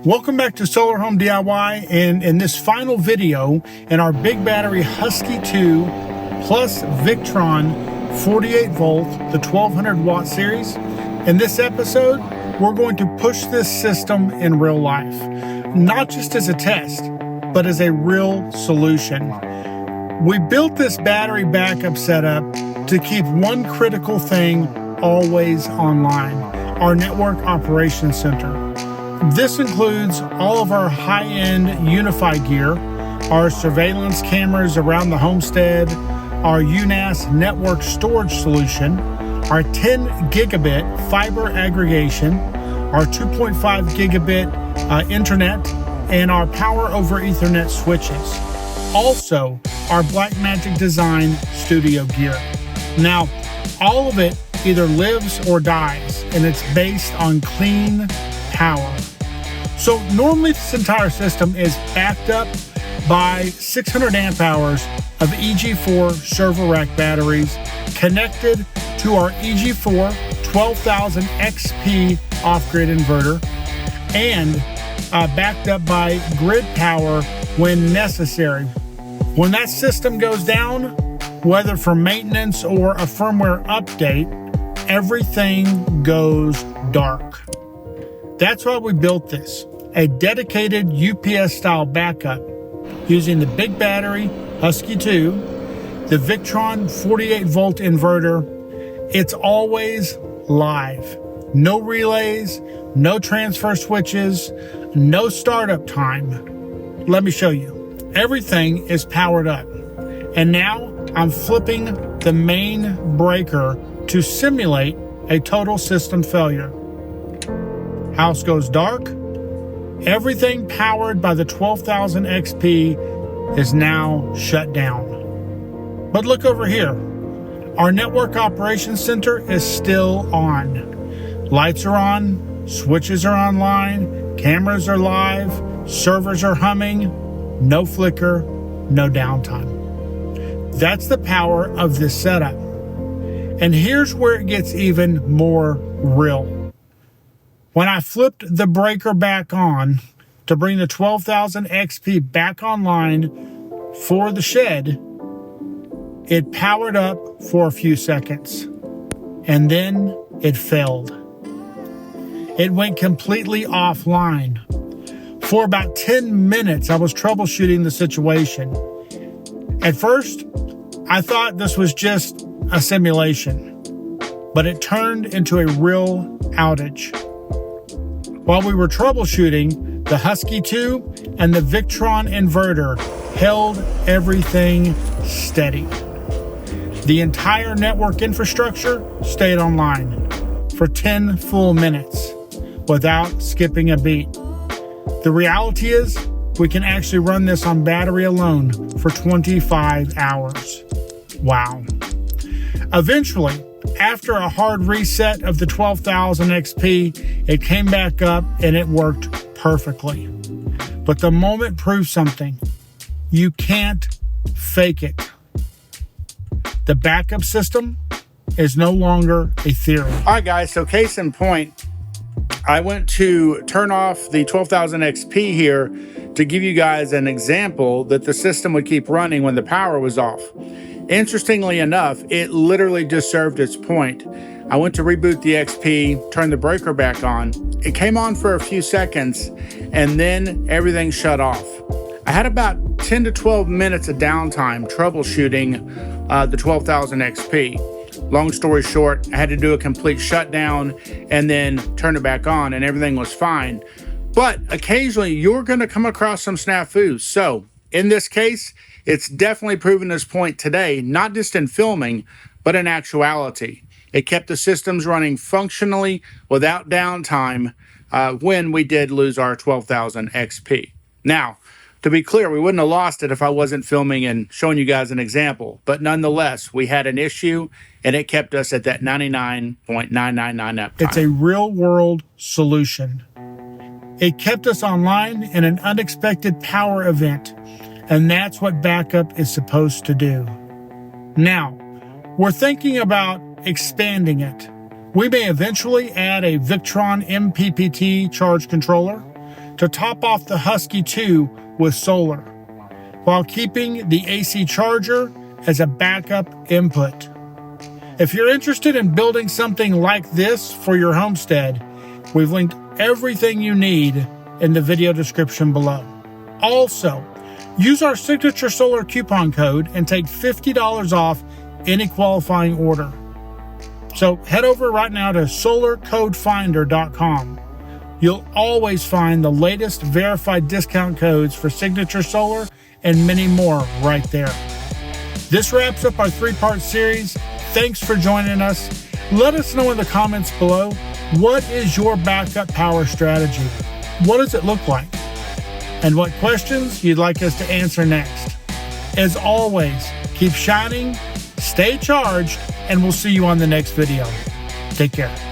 Welcome back to Solar Home DIY, and in this final video in our BigBattery Husky 2 plus Victron 48 volt, the 1200 watt series. In this episode, we're going to push this system in real life, not just as a test, but as a real solution. We built this battery backup setup to keep one critical thing always online, our network operations center. This includes all of our high-end UniFi gear, our surveillance cameras around the homestead, our UNAS network storage solution, our 10 gigabit fiber aggregation, our 2.5 gigabit internet, and our power over Ethernet switches. Also, our Blackmagic Design studio gear. Now, all of it either lives or dies, and it's based on clean power. So normally this entire system is backed up by 600 amp hours of EG4 server rack batteries connected to our EG4 12,000 XP off-grid inverter and backed up by grid power when necessary. When that system goes down, whether for maintenance or a firmware update, everything goes dark. That's why we built this, a dedicated UPS-style backup using the BigBattery Husky 2, the Victron 48 volt inverter. It's always live. No relays, no transfer switches, no startup time. Let me show you. Everything is powered up. And now I'm flipping the main breaker to simulate a total system failure. House goes dark. Everything powered by the 12,000 XP is now shut down. But look over here. Our network operations center is still on. Lights are on, switches are online, cameras are live, servers are humming, no flicker, no downtime. That's the power of this setup. And here's where it gets even more real. When I flipped the breaker back on to bring the 12,000 XP back online for the shed, it powered up for a few seconds, and then it failed. It went completely offline. For about 10 minutes, I was troubleshooting the situation. At first, I thought this was just a simulation, but it turned into a real outage. While we were troubleshooting, the Husky 2 and the Victron inverter held everything steady. The entire network infrastructure stayed online for 10 full minutes without skipping a beat. The reality is, we can actually run this on battery alone for 25 hours. Wow. Eventually, after a hard reset of the 12,000 XP, it came back up and it worked perfectly. But the moment proved something. You can't fake it. The backup system is no longer a theory. All right, guys, so case in point, I went to turn off the 12,000 XP here to give you guys an example that the system would keep running when the power was off. Interestingly enough, it literally just served its point. I went to reboot the XP, turn the breaker back on. It came on for a few seconds, and then everything shut off. I had about 10 to 12 minutes of downtime troubleshooting the 12,000 XP. Long story short, I had to do a complete shutdown and then turn it back on, and everything was fine. But occasionally, you're going to come across some snafus. So in this case, it's definitely proven this point today, not just in filming, but in actuality. It kept the systems running functionally without downtime when we did lose our 12,000 XP. Now, to be clear, we wouldn't have lost it if I wasn't filming and showing you guys an example. But nonetheless, we had an issue, and it kept us at that 99.999 uptime. It's a real-world solution. It kept us online in an unexpected power event. And that's what backup is supposed to do. Now, we're thinking about expanding it. We may eventually add a Victron MPPT charge controller to top off the Husky 2 with solar, while keeping the AC charger as a backup input. If you're interested in building something like this for your homestead, we've linked everything you need in the video description below. Also, use our signature solar coupon code and take $50 off any qualifying order. So head over right now to solarcodefinder.com. You'll always find the latest verified discount codes for Signature Solar and many more right there. This wraps up our 3-part series. Thanks for joining us. Let us know in the comments below, what is your backup power strategy? What does it look like? And what questions you'd like us to answer next. As always, keep shining, stay charged, and we'll see you on the next video. Take care.